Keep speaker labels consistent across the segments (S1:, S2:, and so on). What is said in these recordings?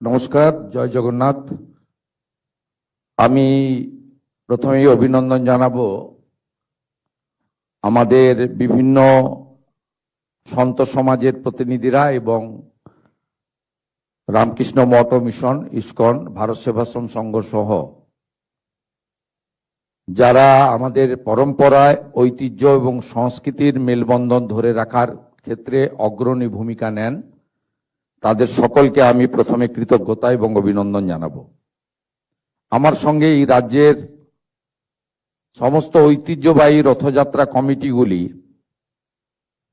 S1: নমস্কার, জয় জগন্নাথ। আমি প্রথমেই অভিনন্দন জানাবো আমাদের বিভিন্ন সন্ত সমাজের প্রতিনিধিরা এবং রামকৃষ্ণ মঠ মিশন, ইসকন, ভারত সেবাশ্রম সংঘ সহ যারা আমাদের পরম্পরায় ঐতিহ্য এবং সংস্কৃতির মেলবন্ধন ধরে রাখার ক্ষেত্রে অগ্রণী ভূমিকা নেন, তাদের সকলকে আমি প্রথমে কৃতজ্ঞতা এবং অভিনন্দন জানাবো। আমার সঙ্গে এই রাজ্যের সমস্ত ঐতিহ্যবাহী রথযাত্রা কমিটিগুলি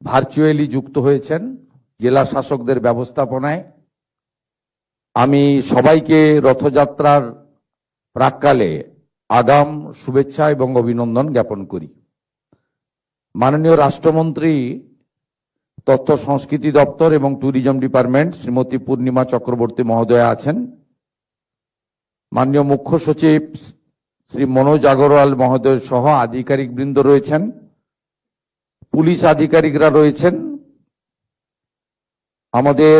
S1: ভার্চুয়ালি যুক্ত হয়েছেন জেলা শাসকদের ব্যবস্থাপনায়। আমি সবাইকে রথযাত্রার প্রাক্কালে আগাম শুভেচ্ছা এবং অভিনন্দন জ্ঞাপন করি। মাননীয় রাষ্ট্রমন্ত্রী তথ্য সংস্কৃতি দপ্তর এবং ট্যুরিজম ডিপার্টমেন্ট শ্রীমতী পূর্ণিমা চক্রবর্তী মহোদয়া আছেন। মাননীয় মুখ্য সচিব শ্রী মনোজ আগরওয়াল মহোদয় সহ আধিকারিক বৃন্দ রয়েছেন, পুলিশ আধিকারিকরা রয়েছেন, আমাদের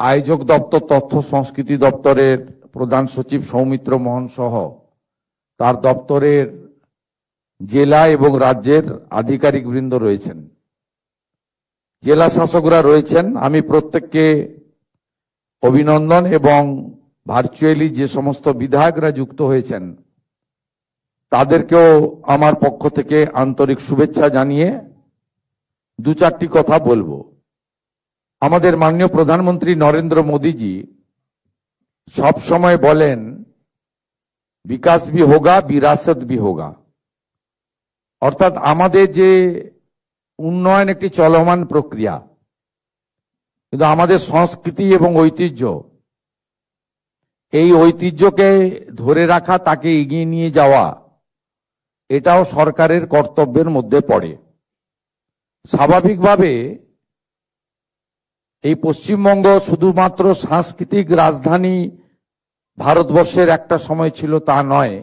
S1: আয়োজক দপ্তর তথ্য সংস্কৃতি দপ্তরের প্রধান সচিব সৌমিত্র মোহন সহ তার দপ্তরের জেলা এবং রাজ্যের আধিকারিক বৃন্দ রয়েছেন, জেলা শাসকরা রয়েছেন। আমি প্রত্যেককে অভিনন্দন এবং ভার্চুয়ালি যে সমস্ত বিধায়করা যুক্ত হয়েছেন তাদেরকেও আমার পক্ষ থেকে আন্তরিক শুভেচ্ছা জানিয়ে দু চারটি কথা বলবো। আমাদের মাননীয় প্রধানমন্ত্রী নরেন্দ্র মোদীজি সব সময় বলেন বিকাশ ভি হোগা, বিরাসত ভি হোগা। অর্থাৎ আমাদের যে উন্নয়ন একটি চলমান প্রক্রিয়া, কিন্তু আমাদের সংস্কৃতি এবং ঐতিহ্য, এই ঐতিহ্যকে ধরে রাখা, তাকে এগিয়ে নিয়ে যাওয়া, এটাও সরকারের কর্তব্যের মধ্যে পড়ে। স্বাভাবিকভাবে এই পশ্চিমবঙ্গ শুধুমাত্র সাংস্কৃতিক রাজধানী ভারতবর্ষের একটা সময় ছিল তা নয়,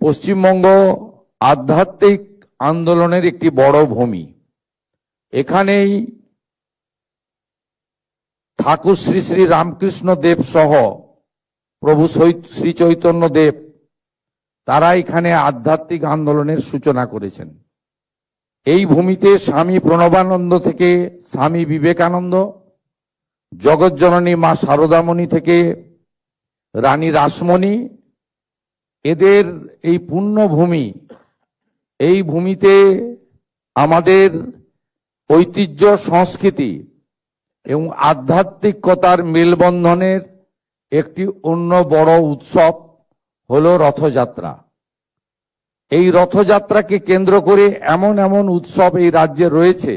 S1: পশ্চিমবঙ্গ আধ্যাত্মিক আন্দোলনের একটি বড় ভূমি। এখানেই ঠাকুর শ্রী শ্রী রামকৃষ্ণ দেব সহ প্রভু শ্রী চৈতন্য দেব, তারা এখানে আধ্যাত্মিক আন্দোলনের সূচনা করেছেন। এই ভূমিতে স্বামী প্রণবানন্দ থেকে স্বামী বিবেকানন্দ, জগৎজননী মা শারদামণি থেকে রানী রাসমণি, এদের এই পুণ্যভূমি, এই ভূমিতে আমাদের ঐতিহ্য, সংস্কৃতি এবং আধ্যাত্মিকতার মেলবন্ধনের একটি অন্য বড় উৎসব হলো রথযাত্রা। এই রথযাত্রাকে কেন্দ্র করে এমন এমন উৎসব এই রাজ্যে রয়েছে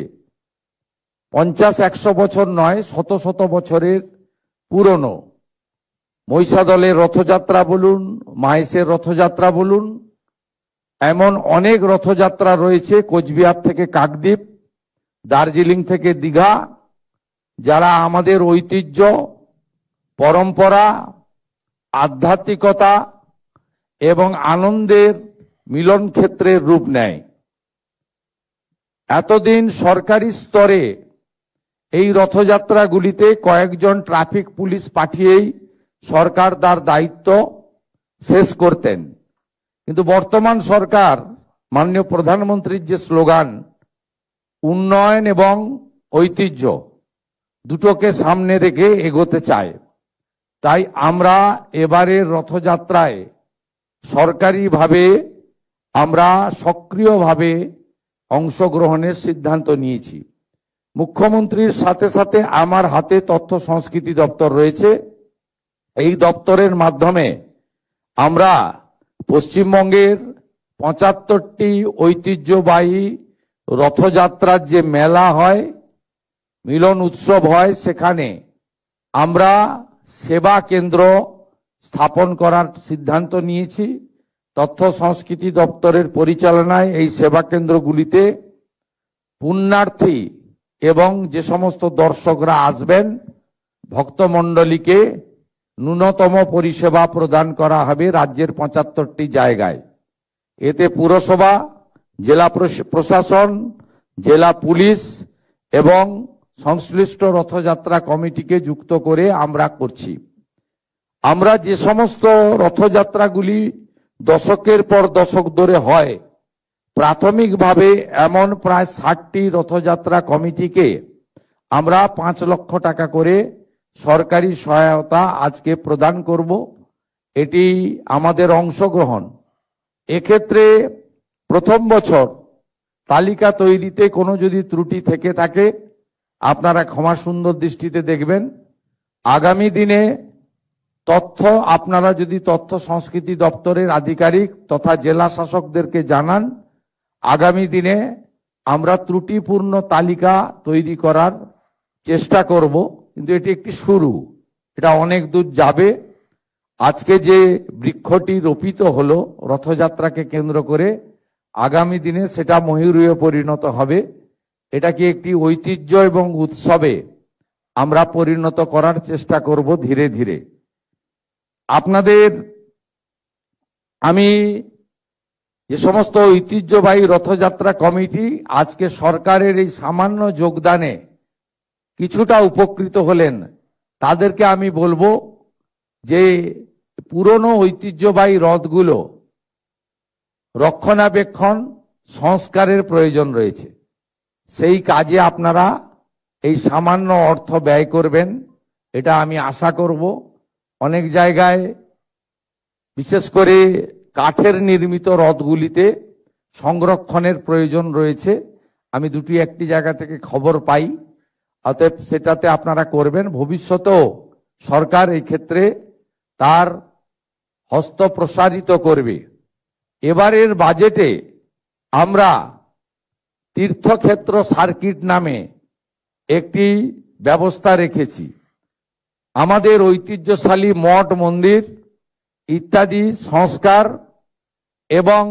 S1: 50-100 বছর নয়, শত শত বছরের পুরনো। মহিষাদলের রথযাত্রা বলুন, মাহেশের রথযাত্রা বলুন, এমন অনেক রথযাত্রা রয়েছে, কোচবিহার থেকে কাকদ্বীপ, দার্জিলিং থেকে দীঘা, যারা আমাদের ঐতিহ্য, পরম্পরা, আধ্যাত্মিকতা এবং আনন্দের মিলন ক্ষেত্রের রূপ নেয়। এতদিন সরকারি স্তরে এই রথযাত্রাগুলিতে কয়েকজন ট্রাফিক পুলিশ পাঠিয়েই সরকার তার দায়িত্ব শেষ করতেন, কিন্তু বর্তমান সরকার মাননীয় প্রধানমন্ত্রীর যে স্লোগান উন্নয়ন এবং ঐতিহ্য, দুটোকে সামনে রেখে এগোতে চায়। তাই আমরা এবারের রথযাত্রায় সরকারিভাবে আমরা সক্রিয়ভাবে অংশগ্রহণের সিদ্ধান্ত নিয়েছি। মুখ্যমন্ত্রীর সাথে সাথে আমার হাতে তথ্য সংস্কৃতি দপ্তর রয়েছে। এই দপ্তরের মাধ্যমে আমরা পশ্চিমবঙ্গের 75টি ঐতিহ্যবাহী রথযাত্রার যে মেলা হয়, মিলন উৎসব হয়, সেখানে আমরা সেবা কেন্দ্র স্থাপন করার সিদ্ধান্ত নিয়েছি। তথ্য সংস্কৃতি দপ্তরের পরিচালনায় এই সেবা কেন্দ্রগুলিতে পুণ্যার্থী এবং যে সমস্ত দর্শকরা আসবেন, ভক্তমণ্ডলীকে ন্যূনতম পরিষেবা প্রদান করা হবে রাজ্যের 75টি জায়গায়। এতে পুরসভা, জেলা প্রশাসন, জেলা পুলিশ এবং সংশ্লিষ্ট রথযাত্রা কমিটিকে যুক্ত করে আমরা করছি। আমরা যে সমস্ত রথযাত্রাগুলি দশকের পর দশক ধরে হয়, প্রাথমিকভাবে এমন প্রায় 60টি রথযাত্রা কমিটিকে আমরা 5 লক্ষ টাকা করে সরকারি সহায়তা আজকে প্রদান করব। এটি আমাদের অংশগ্রহণ। এক্ষেত্রে প্রথম বছর তালিকা তৈরিতে কোনো যদি ত্রুটি থেকে থাকে আপনারা ক্ষমা সুন্দর দৃষ্টিতে দেখবেন। আগামী দিনে তথ্য আপনারা যদি তথ্য সংস্কৃতি দপ্তরের আধিকারিক তথা জেলা শাসকদেরকে জানান, আগামী দিনে আমরা ত্রুটিপূর্ণ তালিকা তৈরি করার চেষ্টা করব। কিন্তু এটি একটি শুরু, এটা অনেক দূর যাবে। আজকে যে বৃক্ষটি রোপিত হলো রথযাত্রাকে কেন্দ্র করে, আগামী দিনে সেটা ময়ূরীয় পরিণত হবে। এটাকে একটি ঐতিহ্য এবং উৎসবে আমরা পরিণত করার চেষ্টা করব ধীরে ধীরে। আপনাদের আমি যে সমস্ত ঐতিহ্যবাহী রথযাত্রা কমিটি আজকে সরকারের এই সামান্য যোগদানে কিছুটা উপকৃত হলেন, তাদেরকে আমি বলবো যে পুরনো ঐতিহ্যবাহী রথগুলো রক্ষণাবেক্ষণ সংস্কারের প্রয়োজন রয়েছে। সেই কাজে আপনারা এই সামান্য অর্থ ব্যয় করবেন, এটা আমি আশা করব। অনেক জায়গায় বিশেষ করে কাঠের নির্মিত রথগুলিতে সংরক্ষণের প্রয়োজন রয়েছে। আমি দুটি একটি জায়গা থেকে খবর পাই, অতএব সেটাতে আপনারা করবেন। ভবিষ্যতেও সরকার এই ক্ষেত্রে তার হস্ত প্রসারিত করবে। এবারের বাজেটে আমরা তীর্থক্ষেত্র সার্কিট নামে একটি ব্যবস্থা রেখেছি। আমাদের ঐতিহ্যশালী মঠ মন্দির ইত্যাদি সংস্কার এবং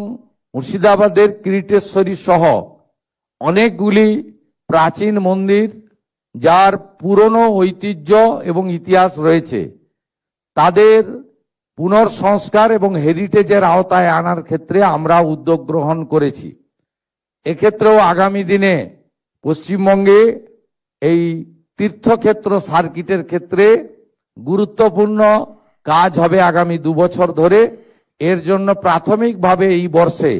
S1: মুর্শিদাবাদের কিরিটেশ্বরী সহ অনেকগুলি প্রাচীন মন্দির যার পুরনো ঐতিহ্য এবং ইতিহাস রয়েছে, তাদের পুনর্সংস্কার এবং হেরিটেজের আওতায় আনার ক্ষেত্রে আমরা উদ্যোগ গ্রহণ করেছি। এক্ষেত্রেও আগামী দিনে পশ্চিমবঙ্গে এই তীর্থক্ষেত্র সার্কিটের ক্ষেত্রে গুরুত্বপূর্ণ কাজ হবে আগামী 2 বছর ধরে। এর জন্য প্রাথমিকভাবে এই বর্ষে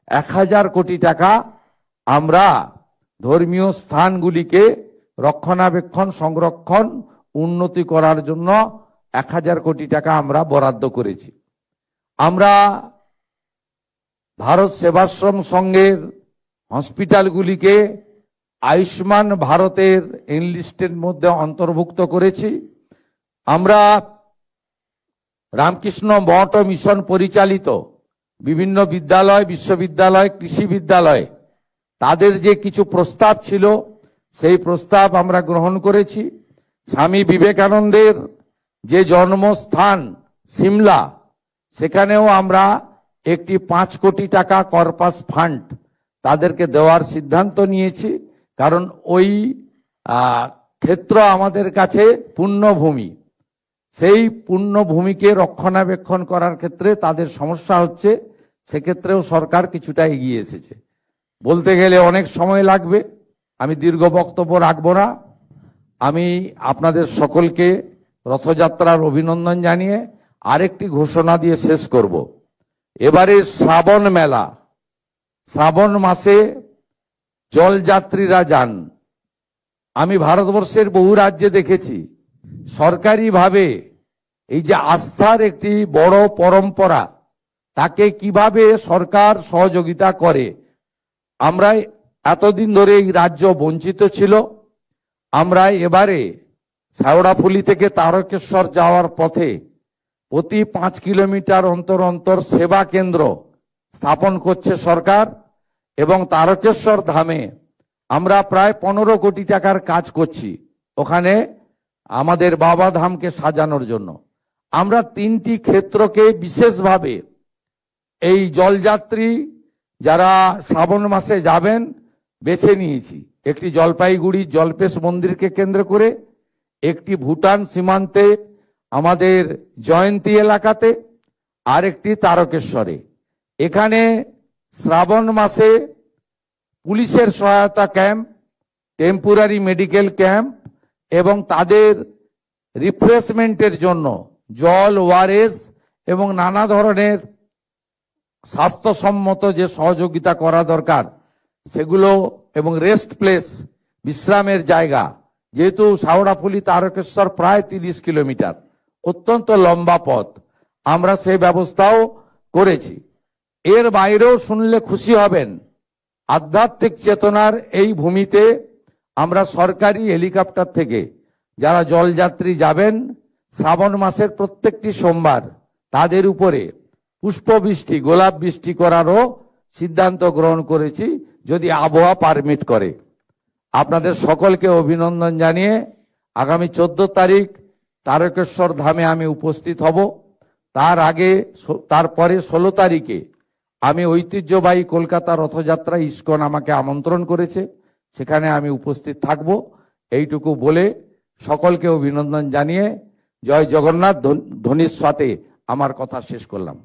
S1: 1000 কোটি টাকা আমরা ধর্মীয় স্থানগুলিকে রক্ষণাবেক্ষণ, সংরক্ষণ, উন্নতি করার জন্য 1000 কোটি টাকা আমরা বরাদ্দ করেছি। আমরা ভারত সেবাশ্রম সংঘের হসপিটালগুলিকে আয়ুষ্মান ভারতের এনলিস্টের মধ্যে অন্তর্ভুক্ত করেছি। আমরা রামকৃষ্ণ মঠ ও মিশন পরিচালিত বিভিন্ন বিদ্যালয়, বিশ্ববিদ্যালয়, কৃষি বিদ্যালয়, তাদের যে কিছু প্রস্তাব ছিল সেই প্রস্তাব আমরা গ্রহণ করেছি। স্বামী বিবেকানন্দের যে জন্মস্থান সিমলা, সেখানেও আমরা একটি 5 কোটি টাকা কর্পাস ফান্ড তাদেরকে দেওয়ার সিদ্ধান্ত নিয়েছি। কারণ ওই ক্ষেত্র আমাদের কাছে পুণ্যভূমি, সেই পুণ্যভূমিকে রক্ষণাবেক্ষণ করার ক্ষেত্রে তাদের সমস্যা হচ্ছে, সেক্ষেত্রেও সরকার কিছুটা এগিয়ে এসেছে। বলতে গেলে অনেক সময় লাগবে, আমি দীর্ঘ বক্তব্য রাখবো না। আমি আপনাদের সকলকে রথযাত্রার অভিনন্দন জানিয়ে আরেকটি ঘোষণা দিয়ে শেষ করব। এবারে শ্রাবণ মেলা, শ্রাবণ মাসে জলযাত্রীরা যান। আমি ভারতবর্ষের বহু রাজ্যে দেখেছি সরকারিভাবে এই যে আস্থার একটি বড় পরম্পরা, তাকে কিভাবে সরকার সহযোগিতা করে। আমরা এতদিন ধরে এই রাজ্য বঞ্চিত ছিল। আমরা এবারে শেওড়াফুলি থেকে তারকেশ্বর যাওয়ার পথে প্রতি 5 কিলোমিটার অন্তর অন্তর সেবা কেন্দ্র স্থাপন করছে সরকার, এবং তারকেশ্বর ধামে আমরা প্রায় 15 কোটি টাকার কাজ করছি ওখানে আমাদের বাবা ধামকে সাজানোর জন্য। আমরা 3টি ক্ষেত্রকে বিশেষভাবে এই জলযাত্রী যারা শ্রাবণ মাসে যাবেন বেছে নিয়েছি। একটি জলপাইগুড়ি জলপেশ মন্দিরকে কেন্দ্র করে, একটি ভুটান সীমান্তে আমাদের জয়ন্তী এলাকাতে, আর একটি তারকেশ্বরে। এখানে শ্রাবণ মাসে পুলিশের সহায়তা ক্যাম্প টেম্পোরারি মেডিকেল ক্যাম্প এবং তাদের রিফ্রেশমেন্টের জন্য জল, ওআরএস এবং নানা ধরনের স্বাস্থ্যসম্মত যে সহযোগিতা করা দরকার সেগুলো, এবং রেস্ট প্লেস, বিশ্রামের জায়গা, যেহেতু শাওড়াফুলি তারকেশ্বর প্রায় 30 কিলোমিটার, অত্যন্ত লম্বা পথ, আমরা সেই ব্যবস্থাও করেছি। এর বাইরেও শুনলে খুশি হবেন, আধ্যাত্মিক চেতনার এই ভূমিতে আমরা সরকারি হেলিকপ্টার থেকে যারা জলযাত্রী যাবেন শ্রাবণ মাসের প্রত্যেকটি সোমবার তাদের উপরে পুষ্পবৃষ্টি, গোলাপ বৃষ্টি করারও সিদ্ধান্ত গ্রহণ করেছি, যদি আবহাওয়া পারমিট করে। আপনাদের সকলকে অভিনন্দন জানিয়ে আগামী 14 তারিখ তারকেশ্বর ধামে আমি উপস্থিত হব। তারপরে 16 তারিখে আমি ঐতিহ্যবাহী কলকাতা রথযাত্রা ইস্কন আমাকে আমন্ত্রণ করেছে, সেখানে আমি উপস্থিত থাকব। এইটুকু বলে সকলকে অভিনন্দন জানিয়ে জয় জগন্নাথ ধ্বনির সাথে আমার কথা শেষ করলাম।